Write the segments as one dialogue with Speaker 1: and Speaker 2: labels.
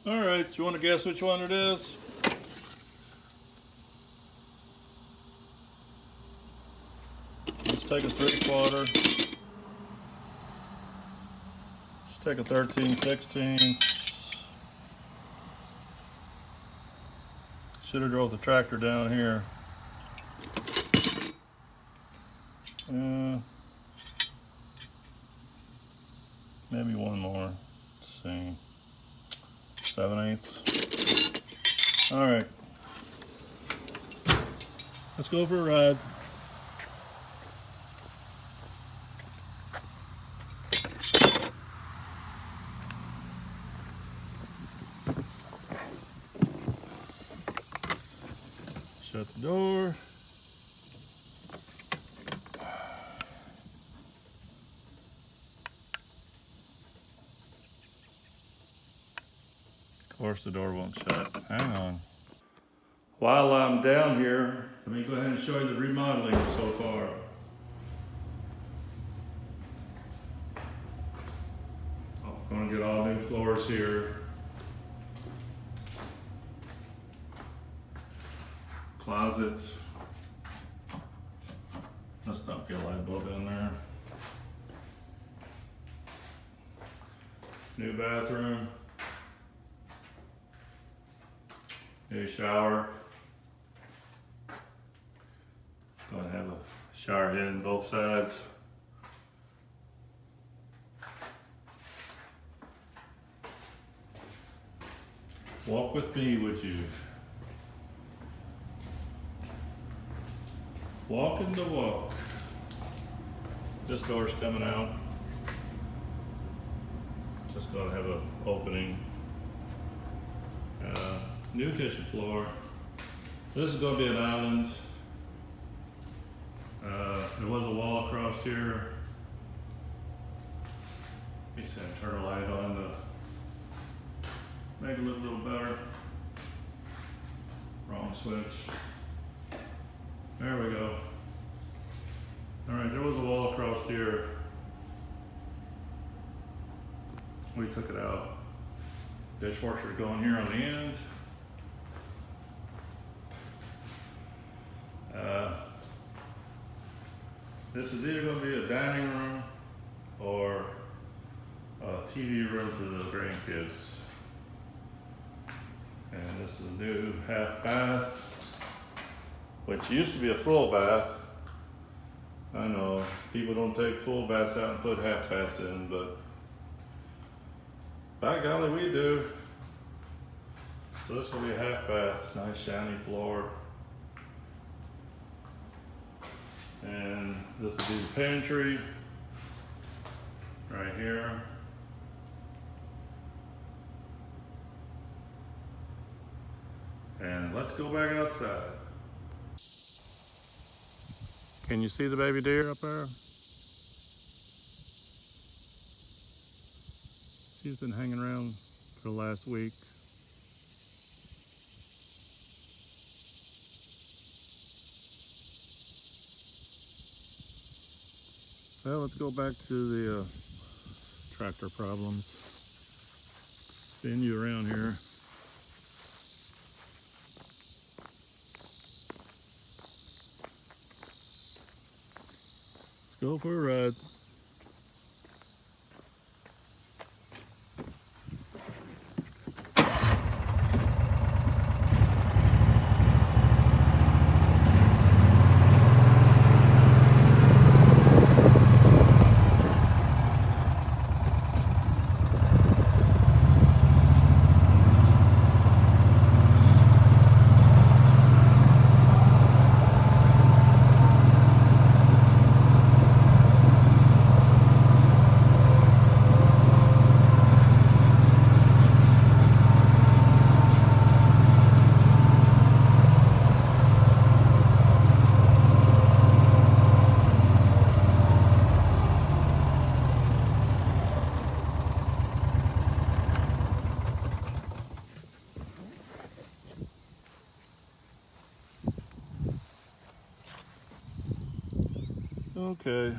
Speaker 1: All right, you want to guess which one it is? Let's take a 3/4. Let's take a 13/16. Should have drove the tractor down here. Maybe one more. Let's see. 7/8. All right. Let's go for a ride. Shut the door. Of course the door won't shut. Hang on. While I'm down here, let me go ahead and show you the remodeling so far. I'm going to get all new floors here. Closets. Let's not get a light bulb in there. New bathroom. New shower. Going to have a shower head on both sides. Walk with me, would you? Walking the walk. This door's coming out. Just going to have an opening. New kitchen floor. This is going to be an island. There was a wall across here. Let me turn the light on to make it look a little better. Wrong switch. There we go. All right, there was a wall across here. We took it out. Dishwasher going here on the end. This is either going to be a dining room or a TV room for the grandkids. And this is a new half bath, which used to be a full bath. I know people don't take full baths out and put half baths in, but by golly, we do. So this will be a half bath, nice shiny floor. And this will be the pantry right here. And let's go back outside. Can you see the baby deer up there? She's been hanging around for the last week. Well, let's go back to the tractor problems. Spin you around here. Let's go for a ride. Okay.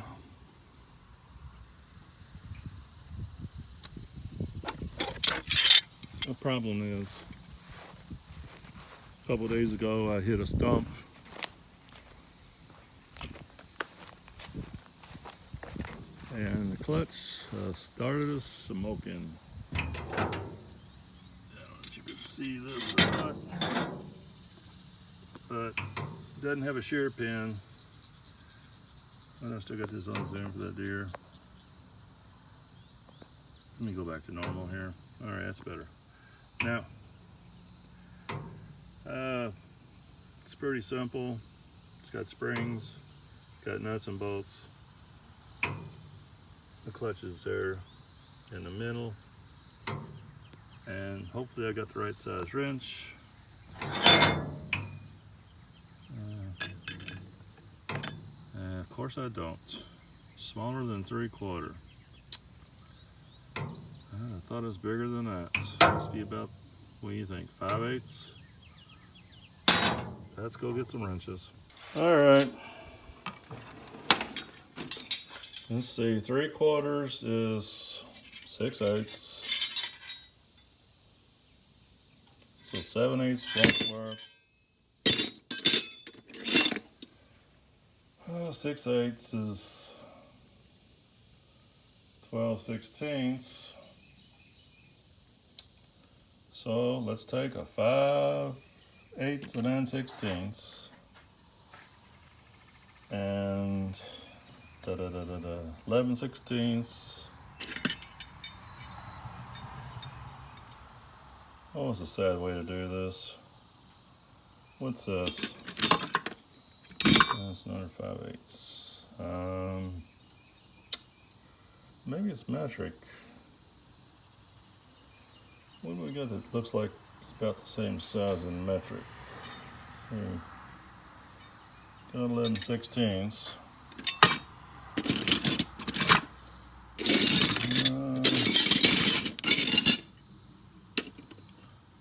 Speaker 1: The problem is, a couple days ago I hit a stump and the clutch started smoking. I don't know if you can see this or not, but it doesn't have a shear pin. And I still got this on zoom for that deer. Let me go back to normal here. All right, that's better. Now, it's pretty simple. It's got springs, got nuts and bolts. The clutch is there in the middle, and hopefully I got the right size wrench. And of course I don't. Smaller than 3/4. I thought it was bigger than that. Must be about, what do you think, 5/8? Let's go get some wrenches. All right. Let's see, 3/4 is 6/8. So 7/8 won't work. 6/8 is 12/16. So let's take a 5/8 and 9/16 and 11/16. Oh, it's a sad way to do this. What's this? That's another 5/8. Maybe it's metric. What do we got that looks like it's about the same size in metric? So, got 11/16.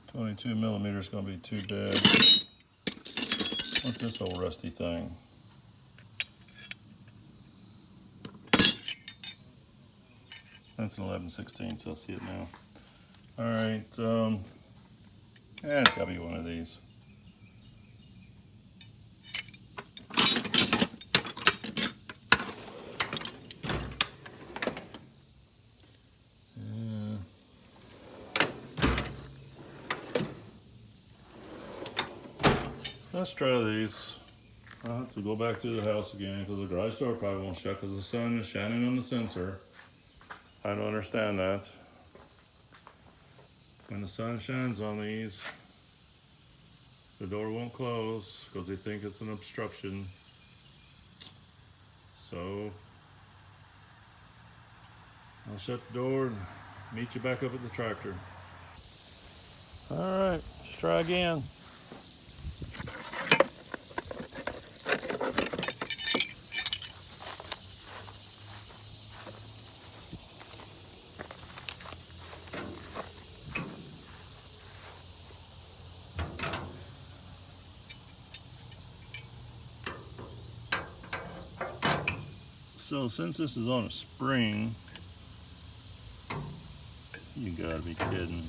Speaker 1: 22 millimeters is going to be too big. What's this old rusty thing? That's an 11/16, so I see it now. All right, it's got to be one of these. Let's try these. I'll have to go back to the house again because the garage door probably won't shut because the sun is shining on the sensor. I don't understand that. When the sun shines on these, the door won't close because they think it's an obstruction. So I'll shut the door and meet you back up at the tractor. All right, let's try again. So since this is on a spring, you gotta be kidding.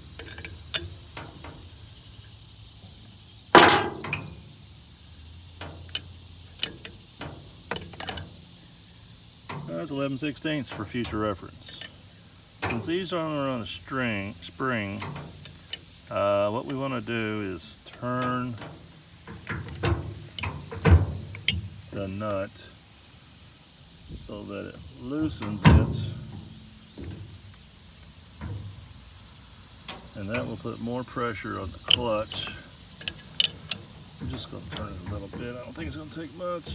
Speaker 1: That's 11/16 for future reference. Since these are on a spring, what we want to do is turn the nut so that it loosens it, and that will put more pressure on the clutch. I'm just going to turn it a little bit. I don't think it's going to take much.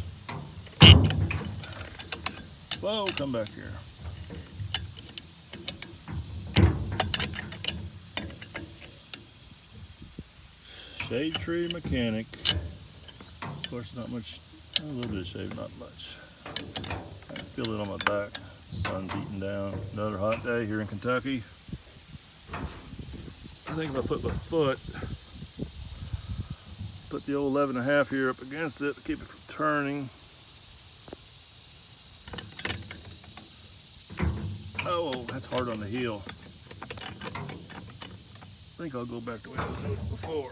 Speaker 1: Whoa, come back here. Shade Tree Mechanic. Of course, not much, a little bit of shade, not much. I can feel it on my back. Sun's beating down. Another hot day here in Kentucky. I think if I put my foot, put the old 11.5 here up against it to keep it from turning. Oh, that's hard on the heel. think I'll go back the way I was doing it before.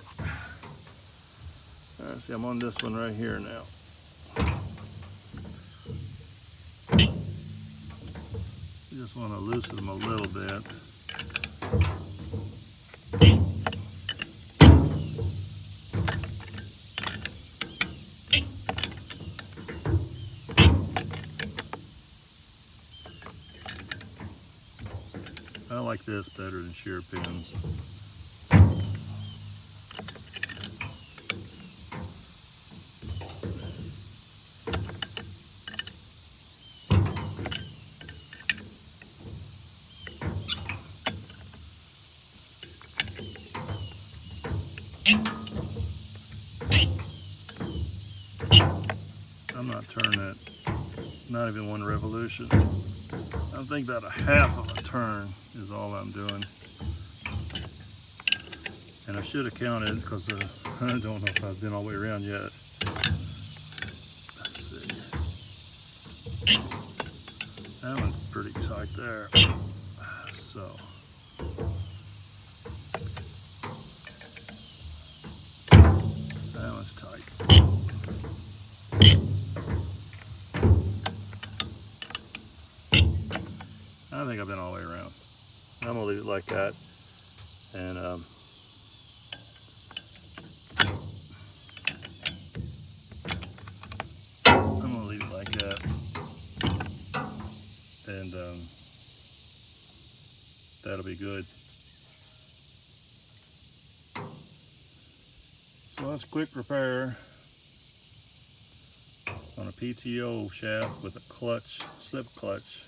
Speaker 1: See, I'm on this one right here now. You just want to loosen them a little bit. I like this better than shear pins. I'm not turning it, not even one revolution. I think about a half of a turn is all I'm doing. And I should have counted because I don't know if I've been all the way around yet. Let's see. That one's pretty tight there. So. That one's tight. I think I've been all the way around. I'm gonna leave it like that, and I'm gonna leave it like that, and that'll be good. So that's a quick repair on a PTO shaft with a clutch, slip clutch.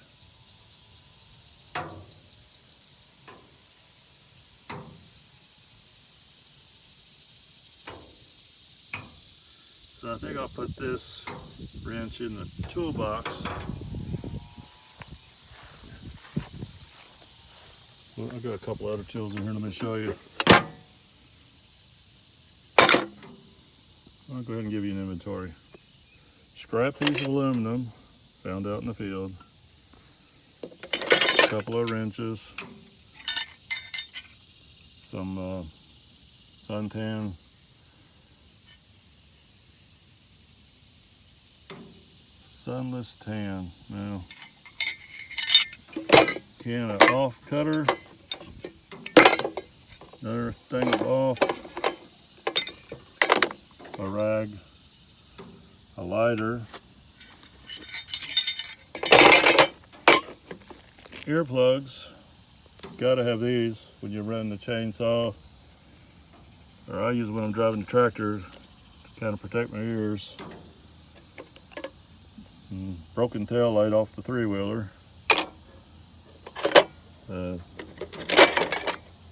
Speaker 1: So I think I'll put this wrench in the toolbox. Well, I've got a couple other tools in here, let me show you. I'll go ahead and give you an inventory. Scrap piece of aluminum found out in the field. A couple of wrenches. Some suntan. Sunless tan. Now, can of off cutter. Another thing of off. A rag. A lighter. Earplugs. Gotta have these when you run the chainsaw. Or I use them when I'm driving the tractor to kind of protect my ears. Broken tail light off the three-wheeler.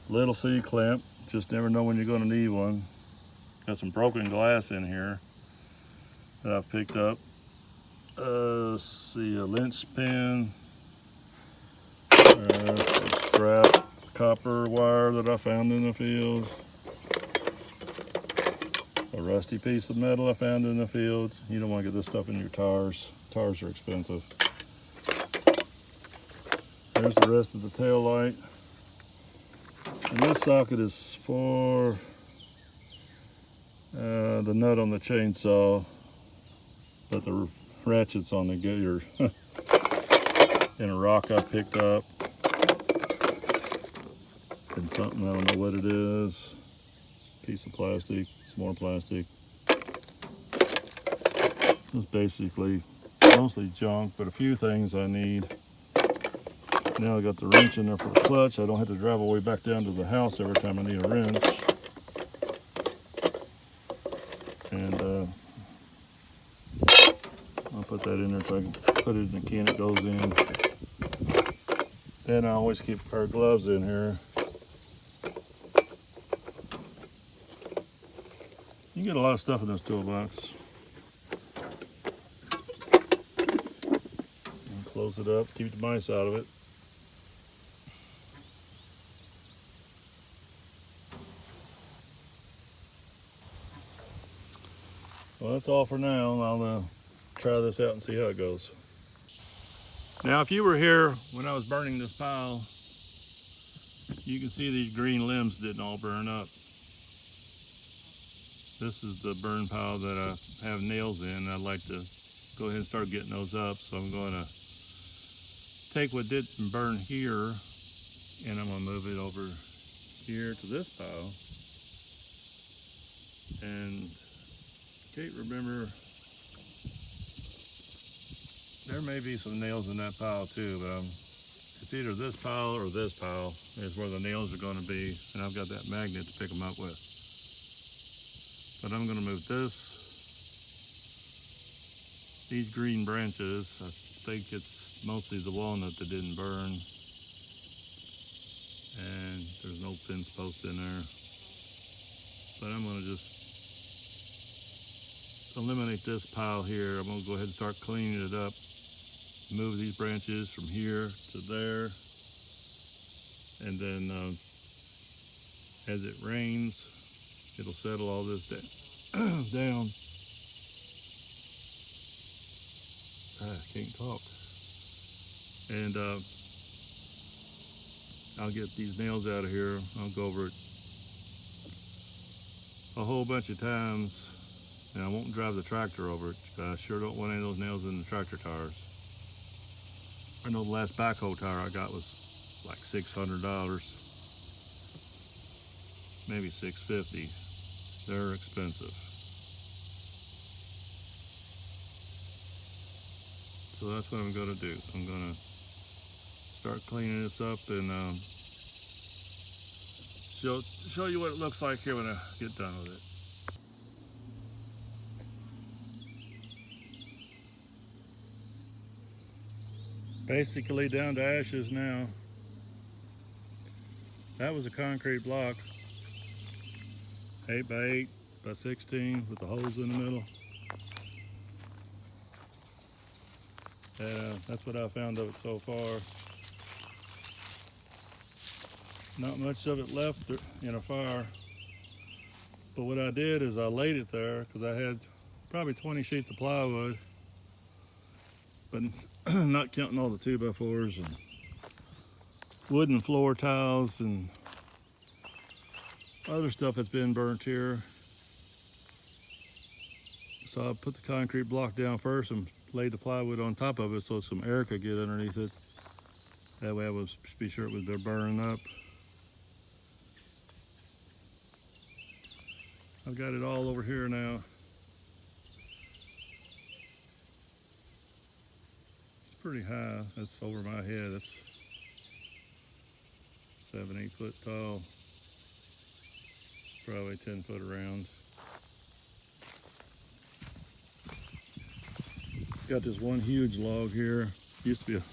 Speaker 1: Little C-clamp, just never know when you're going to need one. Got some broken glass in here that I've picked up. Let's see, a lynch pin, some scrap copper wire that I found in the field, a rusty piece of metal I found in the field. You don't want to get this stuff in your tires. Tires are expensive. There's the rest of the tail light. And this socket is for the nut on the chainsaw, but the ratchet's on the gear in a rock I picked up. And something, I don't know what it is. Piece of plastic, some more plastic. It's basically mostly junk, but a few things I need. Now I got the wrench in there for the clutch. I don't have to drive all the way back down to the house every time I need a wrench. And I'll put that in there so I can put it in the can it goes in. Then I always keep a pair of gloves in here. You get a lot of stuff in this toolbox. And close it up, keep the mice out of it. Well, that's all for now. I'll try this out and see how it goes. Now, if you were here when I was burning this pile, You can see these green limbs didn't all burn up. This is the burn pile that I have nails in. I'd like to go ahead and start getting those up. So I'm going to take what didn't burn here and I'm going to move it over here to this pile. And can't remember, there may be some nails in that pile too, but it's either this pile or this pile is where the nails are going to be, and I've got that magnet to pick them up with. But I'm going to move these green branches. I think it's mostly the walnut that didn't burn, and there's no fence post in there. But I'm going to just eliminate this pile here. I'm going to go ahead and start cleaning it up. Move these branches from here to there, and then as it rains, it'll settle all this down. I can't talk. And I'll get these nails out of here. I'll go over it a whole bunch of times, and I won't drive the tractor over it, but I sure don't want any of those nails in the tractor tires. I know the last backhoe tire I got was like $600, maybe $650. They're expensive. So that's what I'm going to do. I'm going to start cleaning this up and show you what it looks like here when I get done with it. Basically down to ashes now. That was a concrete block, 8 by 8 by 16 with the holes in the middle. That's what I found of it so far. Not much of it left in a fire. But what I did is I laid it there because I had probably 20 sheets of plywood, but not counting all the 2x4s and wooden floor tiles and other stuff that's been burnt here. So I put the concrete block down first and laid the plywood on top of it so some air could get underneath it. That way I would be sure it was burning up. I've got it all over here now. It's pretty high. That's over my head. That's 7-8 foot tall. Probably 10 foot around. Got this one huge log here. Used to be a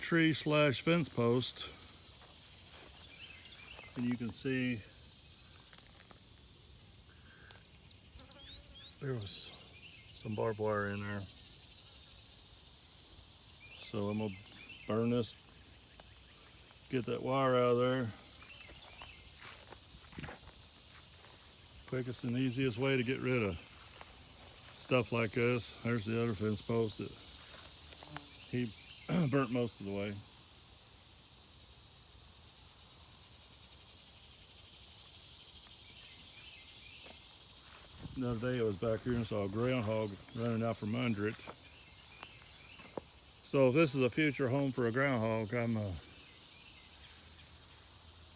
Speaker 1: tree / fence post. And you can see there was some barbed wire in there. So I'm gonna burn this, get that wire out of there. Quickest and easiest way to get rid of stuff like this. There's the other fence post that he burnt most of the way. The other day I was back here and saw a groundhog running out from under it. So if this is a future home for a groundhog, I'm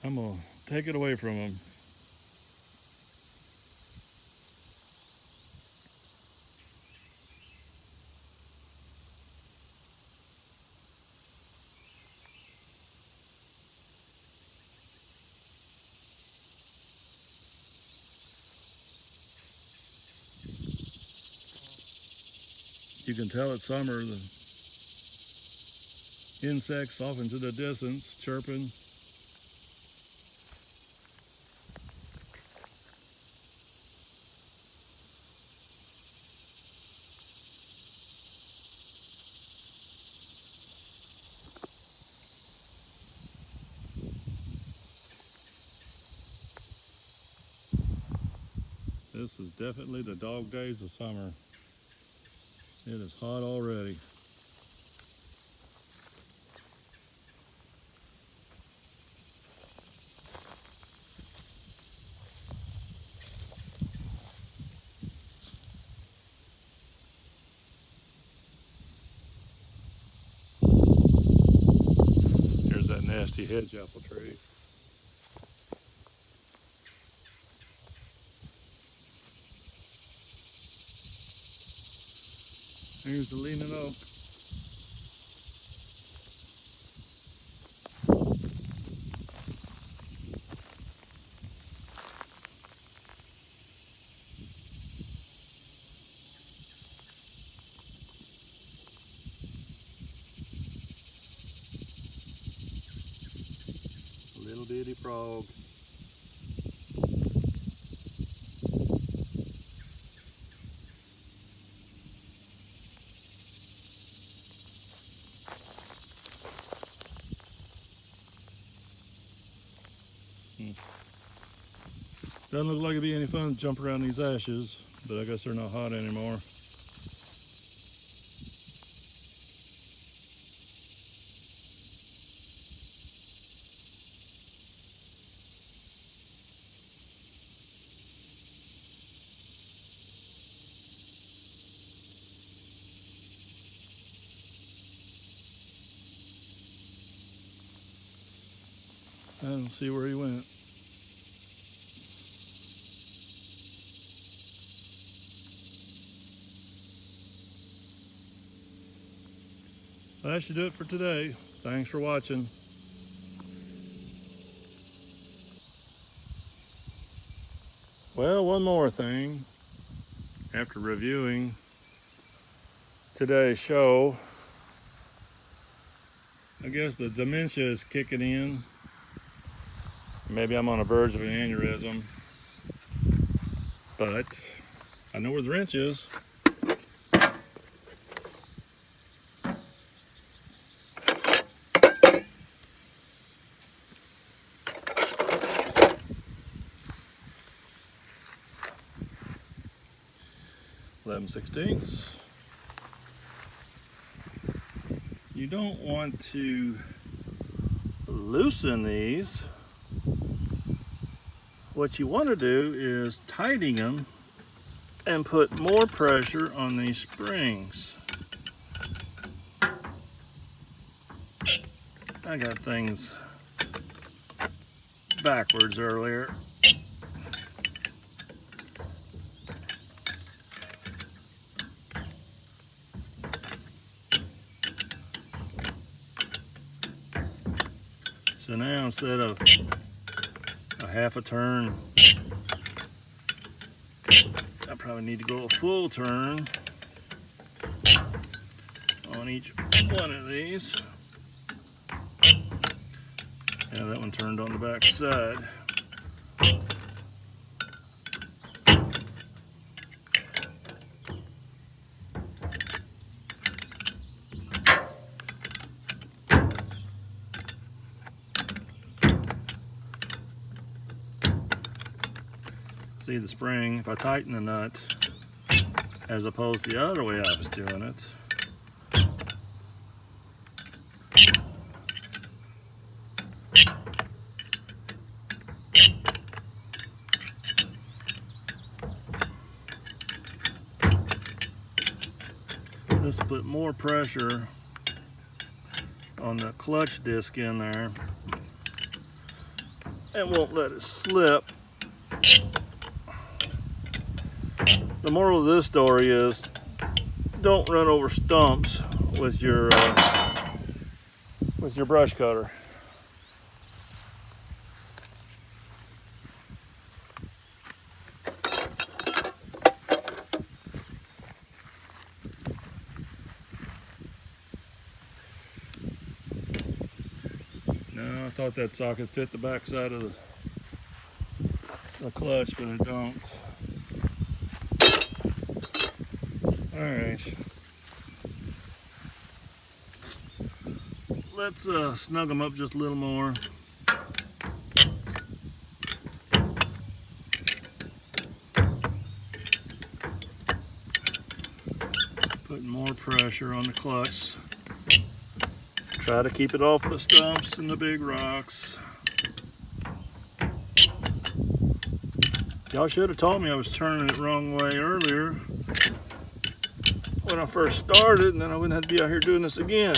Speaker 1: gonna take it away from him. You can tell it's summer. The insects off into the distance chirping. This is definitely the dog days of summer. It is hot already. empty hedge apple tree. Here's the leaning oak. Little bitty frog. Doesn't look like it'd be any fun to jump around these ashes, but I guess they're not hot anymore. I don't see where he went. Well, that should do it for today. Thanks for watching. Well, one more thing. After reviewing today's show, I guess the dementia is kicking in. Maybe I'm on the verge of an aneurysm, but I know where the wrench is. .11/16. You don't want to loosen these. What you want to do is tighten them and put more pressure on these springs. I got things backwards earlier. So now instead of a half a turn, I probably need to go a full turn on each one of these. Yeah, that one turned on the back side. See the spring, if I tighten the nut as opposed to the other way I was doing it, this will put more pressure on the clutch disc in there and won't let it slip. The moral of this story is don't run over stumps with your brush cutter. No, I thought that socket fit the back side of the clutch, but it don't. All right, let's snug them up just a little more. Putting more pressure on the clutch. Try to keep it off the stumps and the big rocks. Y'all should have told me I was turning it the wrong way earlier when I first started, and then I wouldn't have to be out here doing this again.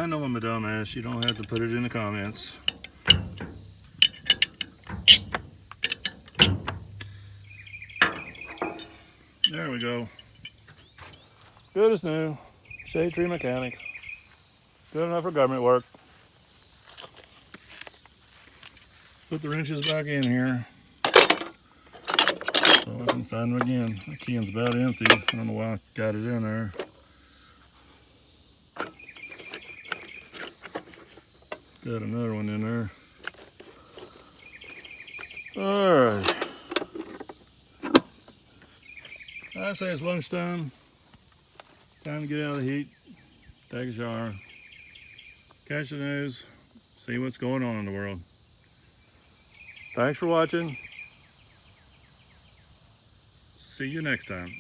Speaker 1: I know I'm a dumbass. You don't have to put it in the comments. There we go. Good as new. Shade tree mechanic. Good enough for government work. Put the wrenches back in here so I can find them again. The can's about empty. I don't know why I got it in there. Got another one in there. Alright. I say it's lunchtime. Time to get out of the heat. Take a shower. Catch the news. See what's going on in the world. Thanks for watching. See you next time.